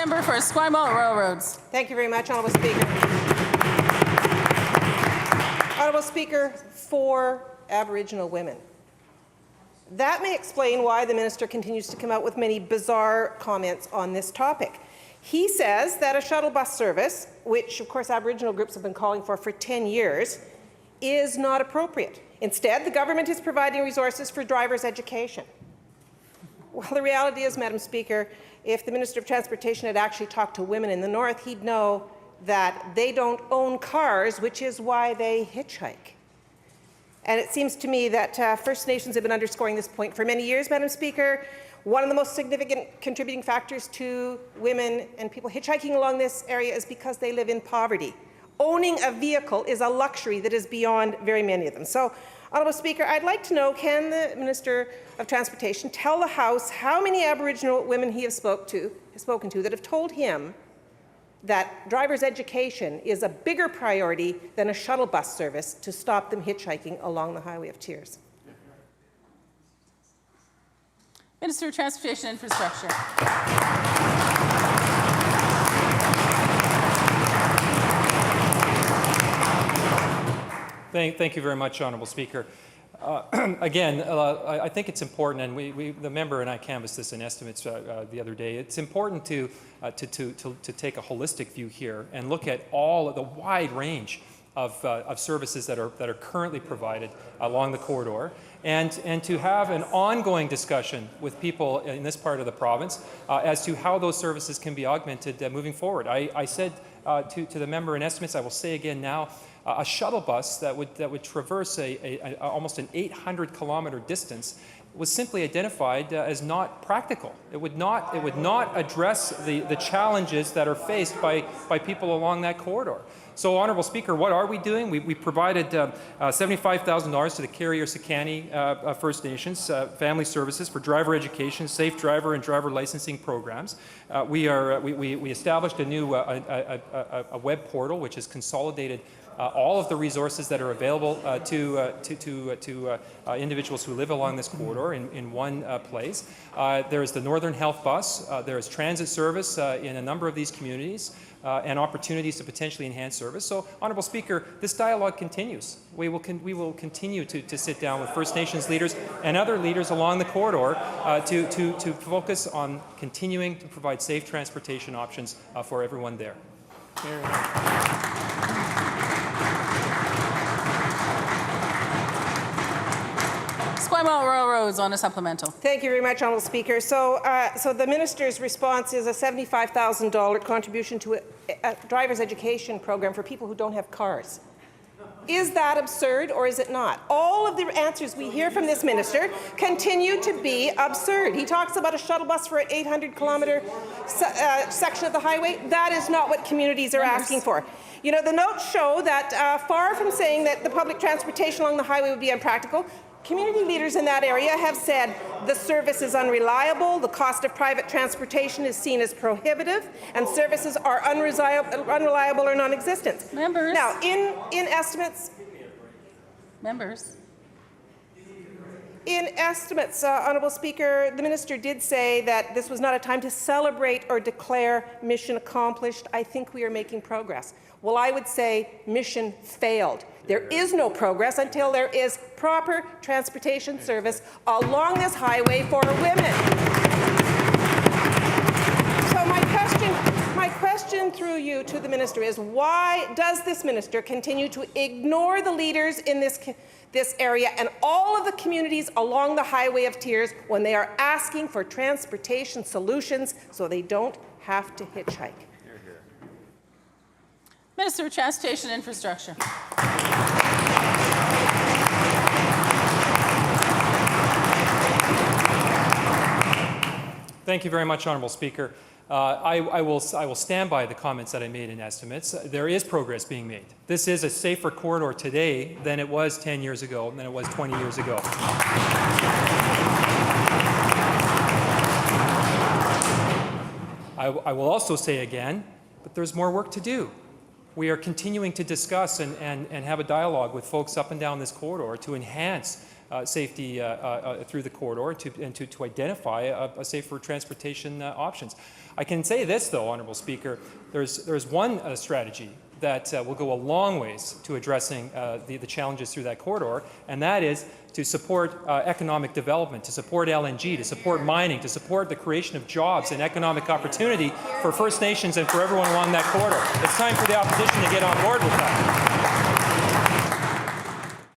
member for Esquimalt Railroads. Thank you very much, Honourable Speaker. Honourable Speaker, for Aboriginal women. That may explain why the minister continues to come out with many bizarre comments on this topic. He says that a shuttle bus service, which of course Aboriginal groups have been calling for 10 years, is not appropriate. Instead, the government is providing resources for drivers' education. Well, the reality is, Madam Speaker, if the Minister of Transportation had actually talked to women in the North, he'd know that they don't own cars, which is why they hitchhike. And it seems to me that First Nations have been underscoring this point for many years, Madam Speaker. One of the most significant contributing factors to women and people hitchhiking along this area is because they live in poverty. Owning a vehicle is a luxury that is beyond very many of them. So, Honourable Speaker, I'd like to know, can the Minister of Transportation tell the House how many Aboriginal women he has spoken to that have told him that drivers' education is a bigger priority than a shuttle bus service to stop them hitchhiking along the Highway of Tears? Minister of Transportation and Infrastructure. Thank you very much, Honourable Speaker. I think it's important, and the member and I canvassed this in estimates the other day. It's important to take a holistic view here and look at all of the wide range of services that are currently provided along the corridor, and to have an ongoing discussion with people in this part of the province as to how those services can be augmented moving forward. I said to the member in estimates, I will say again now, a shuttle bus that would traverse almost an 800-kilometer distance was simply identified as not practical. It would not address the challenges that are faced by people along that corridor. So, Honourable Speaker, what are we doing? We provided $75,000 to the Carrier-Sakani First Nations Family Services for driver education, safe driver and driver licensing programs. We established a new a web portal which has consolidated all of the resources that are available to individuals who live along this corridor in one place. There is the Northern Health Bus. There is transit service in a number of these communities and opportunities to potentially enhance service. So, Honourable Speaker, this dialogue continues. We will continue to sit down with First Nations leaders and other leaders along the corridor to focus on continuing to provide safe transportation options for everyone there. Esquimalt Railroads on a supplemental. Thank you very much, Honourable Speaker. So the minister's response is a $75,000 contribution to a driver's education program for people who don't have cars. Is that absurd or is it not? All of the answers we hear from this minister continue to be absurd. He talks about a shuttle bus for an 800-kilometer section of the highway. That is not what communities are asking for. You know, the notes show that far from saying that the public transportation along the highway would be impractical, community leaders in that area have said the service is unreliable, the cost of private transportation is seen as prohibitive, and services are unreliable or non-existent. Members. Now, in estimates... Members. In estimates, Honourable Speaker, the minister did say that this was not a time to celebrate or declare mission accomplished. I think we are making progress. Well, I would say mission failed. There is no progress until there is proper transportation service along this highway for women. So my question through you to the minister is, why does this minister continue to ignore the leaders in this area and all of the communities along the Highway of Tears when they are asking for transportation solutions so they don't have to hitchhike? Minister of Transportation and Infrastructure. Thank you very much, Honourable Speaker. I will stand by the comments that I made in estimates. There is progress being made. This is a safer corridor today than it was 10 years ago, than it was 20 years ago. I will also say again, but there's more work to do. We are continuing to discuss and have a dialogue with folks up and down this corridor to enhance safety through the corridor and to identify a safer transportation options. I can say this, though, Honourable Speaker, there's one strategy that will go a long ways to addressing the challenges through that corridor, and that is to support economic development, to support LNG, to support mining, to support the creation of jobs and economic opportunity for First Nations and for everyone along that corridor. It's time for the opposition to get on board with that.